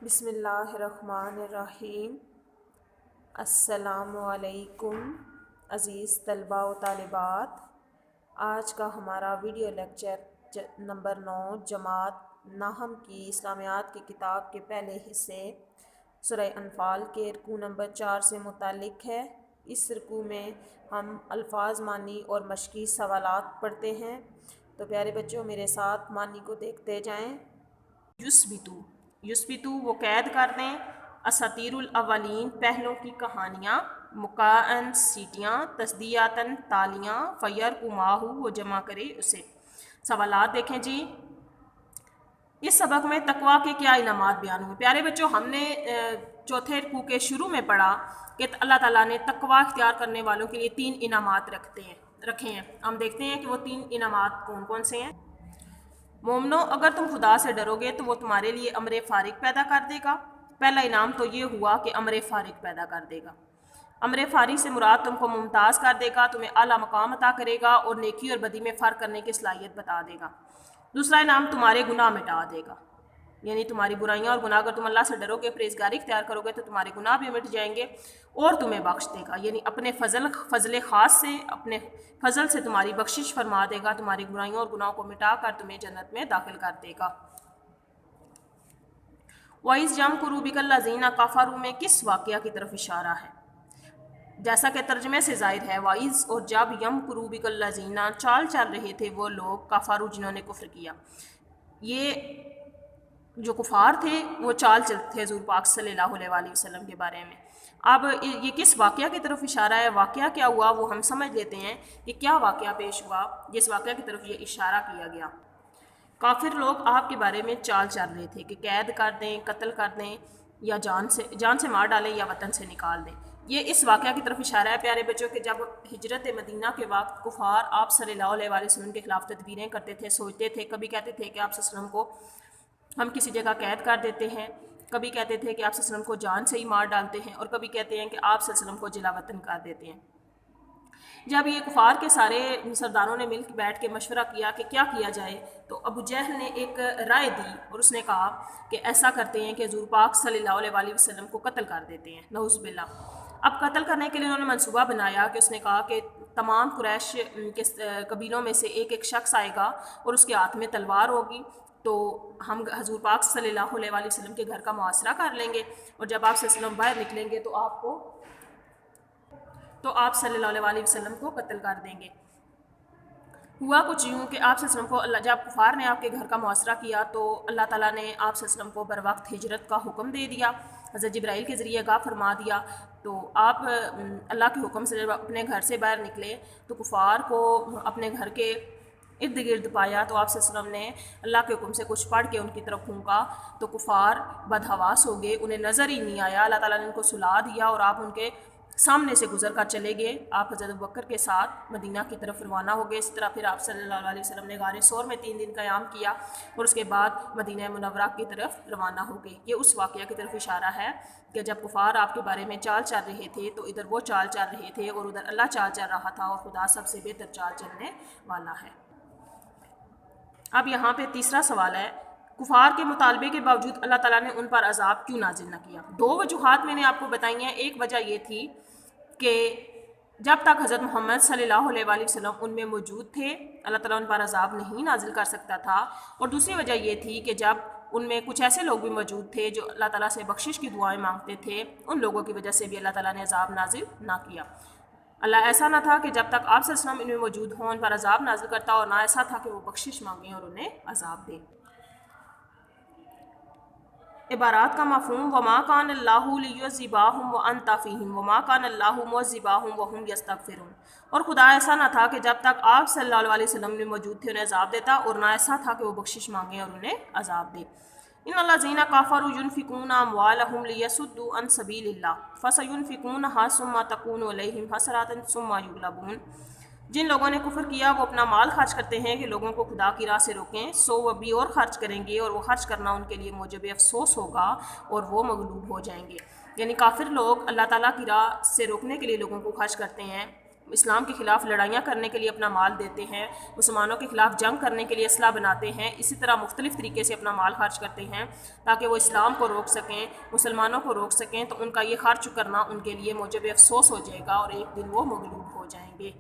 بسم اللہ الرحمن الرحیم۔ السلام علیکم عزیز طلباء و طالبات، آج کا ہمارا ویڈیو لیکچر نمبر 9 جماعت نحم کی اسلامیات کی کتاب کے پہلے حصے سورہ انفال کے رکوع نمبر 4 سے متعلق ہے۔ اس رکوع میں ہم الفاظ معنی اور مشقی سوالات پڑھتے ہیں، تو پیارے بچوں میرے ساتھ معنی کو دیکھتے جائیں۔ یثبتو وہ قید کر دیں، اساطیر الاولین پہلوں کی کہانیاں، مکاءن سیٹیاں، تصدیاتن تالیاں، فیرکماہو وہ جمع کرے اسے۔ سوالات دیکھیں جی۔ اس سبق میں تقویٰ کے کیا انعامات بیان ہوئے؟ پیارے بچوں ہم نے چوتھے رکوع کے شروع میں پڑھا کہ اللہ تعالیٰ نے تقویٰ اختیار کرنے والوں کے لیے 3 انعامات رکھے ہیں۔ ہم دیکھتے ہیں کہ وہ 3 انعامات کون کون سے ہیں۔ مومنو اگر تم خدا سے ڈرو گے تو وہ تمہارے لیے امر فارغ پیدا کر دے گا۔ پہلا انعام تو یہ ہوا کہ امر فارغ پیدا کر دے گا۔ امر فارغ سے مراد تم کو ممتاز کر دے گا، تمہیں اعلیٰ مقام عطا کرے گا اور نیکی اور بدی میں فرق کرنے کی صلاحیت بتا دے گا۔ دوسرا انعام تمہارے گناہ مٹا دے گا، یعنی تمہاری برائیاں اور گناہ اگر تم اللہ سے ڈرو گے، پرہیزگاری اختیار کرو گے تو تمہارے گناہ بھی مٹ جائیں گے اور تمہیں بخش دے گا، یعنی اپنے فضل خاص سے، اپنے فضل سے تمہاری بخشش فرما دے گا، تمہاری برائیوں اور گناہوں کو مٹا کر تمہیں جنت میں داخل کر دے گا۔ وَإِذْ يَمْكُرُ بِكَ الَّذِينَ كَفَرُوا میں کس واقعہ کی طرف اشارہ ہے؟ جیسا کہ ترجمے سے ظاہر ہے، وَإِذْ اور جب يَمْكُرُ بِكَ الَّذِينَ چال چل رہے تھے وہ لوگ، کفروا جنہوں نے کفر کیا۔ یہ جو کفار تھے وہ چال چلتے تھے حضور پاک صلی اللہ علیہ وسلم کے بارے میں۔ اب یہ کس واقعہ کی طرف اشارہ ہے، واقعہ کیا ہوا وہ ہم سمجھ لیتے ہیں کہ کیا واقعہ پیش ہوا جس واقعہ کی طرف یہ اشارہ کیا گیا۔ کافر لوگ آپ کے بارے میں چال چل رہے تھے کہ قید کر دیں، قتل کر دیں، یا جان سے مار ڈالیں یا وطن سے نکال دیں۔ یہ اس واقعہ کی طرف اشارہ ہے پیارے بچوں کہ جب ہجرت مدینہ کے وقت کفار آپ صلی اللہ علیہ وسلم کے خلاف تدبیریں کرتے تھے، سوچتے تھے، کبھی کہتے تھے کہ آپ صلی اللہ علیہ وسلم کو ہم کسی جگہ قید کر دیتے ہیں، کبھی کہتے تھے کہ آپ صلی اللہ علیہ وسلم کو جان سے ہی مار ڈالتے ہیں، اور کبھی کہتے ہیں کہ آپ صلی اللہ علیہ وسلم کو جلا وطن کر دیتے ہیں۔ جب یہ کفار کے سارے سرداروں نے مل کے بیٹھ کے مشورہ کیا کہ کیا کیا جائے، تو ابو جہل نے ایک رائے دی اور اس نے کہا کہ ایسا کرتے ہیں کہ حضور پاک صلی اللہ علیہ وسلم کو قتل کر دیتے ہیں، نعوذ باللہ۔ اب قتل کرنے کے لیے انہوں نے منصوبہ بنایا کہ اس نے کہا کہ تمام قریش کے قبیلوں میں سے ایک ایک شخص آئے گا اور اس کے ہاتھ میں تلوار ہوگی، تو ہم حضور پاک صلی اللہ علیہ وسلم کے گھر کا محاصرہ کر لیں گے، اور جب آپ صلی اللہ علیہ وسلم باہر نکلیں گے تو آپ صلی اللہ علیہ وسلم کو قتل کر دیں گے۔ ہوا کچھ یوں کہ آپ صلی اللہ علیہ وسلم کو جب کفار نے آپ کے گھر کا محاصرہ کیا تو اللہ تعالیٰ نے آپ صلی اللہ علیہ وسلم کو بروقت ہجرت کا حکم دے دیا، حضرت جبرائیل کے ذریعے آگاہ فرما دیا، تو آپ اللہ کے حکم سے جب اپنے گھر سے باہر نکلے تو کفار کو اپنے گھر کے ارد گرد پایا، تو آپ صلی اللہ علیہ وسلم نے اللہ کے حکم سے کچھ پڑھ کے ان کی طرف پھونکا تو کفار بدحواس ہو گئے، انہیں نظر ہی نہیں آیا۔ اللہ تعالیٰ نے ان کو سلا دیا اور آپ ان کے سامنے سے گزر کر چلے گئے۔ آپ حضرت ابوبکر کے ساتھ مدینہ کی طرف روانہ ہو گئے۔ اس طرح پھر آپ صلی اللہ علیہ وسلم نے غار ثور میں 3 دن قیام کیا اور اس کے بعد مدینہ منورہ کی طرف روانہ ہو گئے۔ یہ اس واقعہ کی طرف اشارہ ہے کہ جب کفار آپ کے بارے میں چال چل رہے تھے تو ادھر وہ چال چل رہے تھے اور ادھر اللہ چال چل رہا تھا، اور خدا سب سے بہتر چال چلنے والا ہے۔ اب یہاں پہ تیسرا سوال ہے، کفار کے مطالبے کے باوجود اللہ تعالیٰ نے ان پر عذاب کیوں نازل نہ کیا؟ 2 وجوہات میں نے آپ کو بتائی ہیں۔ ایک وجہ یہ تھی کہ جب تک حضرت محمد صلی اللہ علیہ وسلم ان میں موجود تھے اللہ تعالیٰ ان پر عذاب نہیں نازل کر سکتا تھا، اور دوسری وجہ یہ تھی کہ جب ان میں کچھ ایسے لوگ بھی موجود تھے جو اللہ تعالیٰ سے بخشش کی دعائیں مانگتے تھے، ان لوگوں کی وجہ سے بھی اللہ تعالیٰ نے عذاب نازل نہ کیا۔ اللہ ایسا نہ تھا کہ جب تک آپ صلی اللہ علیہ وسلم ان میں موجود ہوں ان پر عذاب نازل کرتا، اور نہ ایسا تھا کہ وہ بخشش مانگیں اور انہیں عذاب دے۔ عبارات کا مفہوم، وما کان اللہ لیعذبہم وانت فیہم وما کان اللہ معذبہم وہم یستغفرون، اور خدا ایسا نہ تھا کہ جب تک آپ صلی اللہ علیہ وسلم میں موجود تھے انہیں عذاب دیتا، اور نہ ایسا تھا کہ وہ بخشش مانگیں اور انہیں عذاب دے۔ ان الذین کفروا ينفقون اموالهم لیصدوا عن سبیل اللہ فسینفقونها ثم تکون علیہم حسرات ثم یغلبون، جن لوگوں نے کفر کیا وہ اپنا مال خرچ کرتے ہیں کہ لوگوں کو خدا کی راہ سے روکیں، سو وہ بھی اور خرچ کریں گے اور وہ خرچ کرنا ان کے لیے موجب افسوس ہوگا اور وہ مغلوب ہو جائیں گے۔ یعنی کافر لوگ اللہ تعالیٰ کی راہ سے روکنے کے لیے لوگوں کو خرچ کرتے ہیں، اسلام کے خلاف لڑائیاں کرنے کے لیے اپنا مال دیتے ہیں، مسلمانوں کے خلاف جنگ کرنے کے لیے اسلحہ بناتے ہیں، اسی طرح مختلف طریقے سے اپنا مال خرچ کرتے ہیں تاکہ وہ اسلام کو روک سکیں، مسلمانوں کو روک سکیں، تو ان کا یہ خرچ کرنا ان کے لیے موجب افسوس ہو جائے گا اور ایک دن وہ مغلوب ہو جائیں گے۔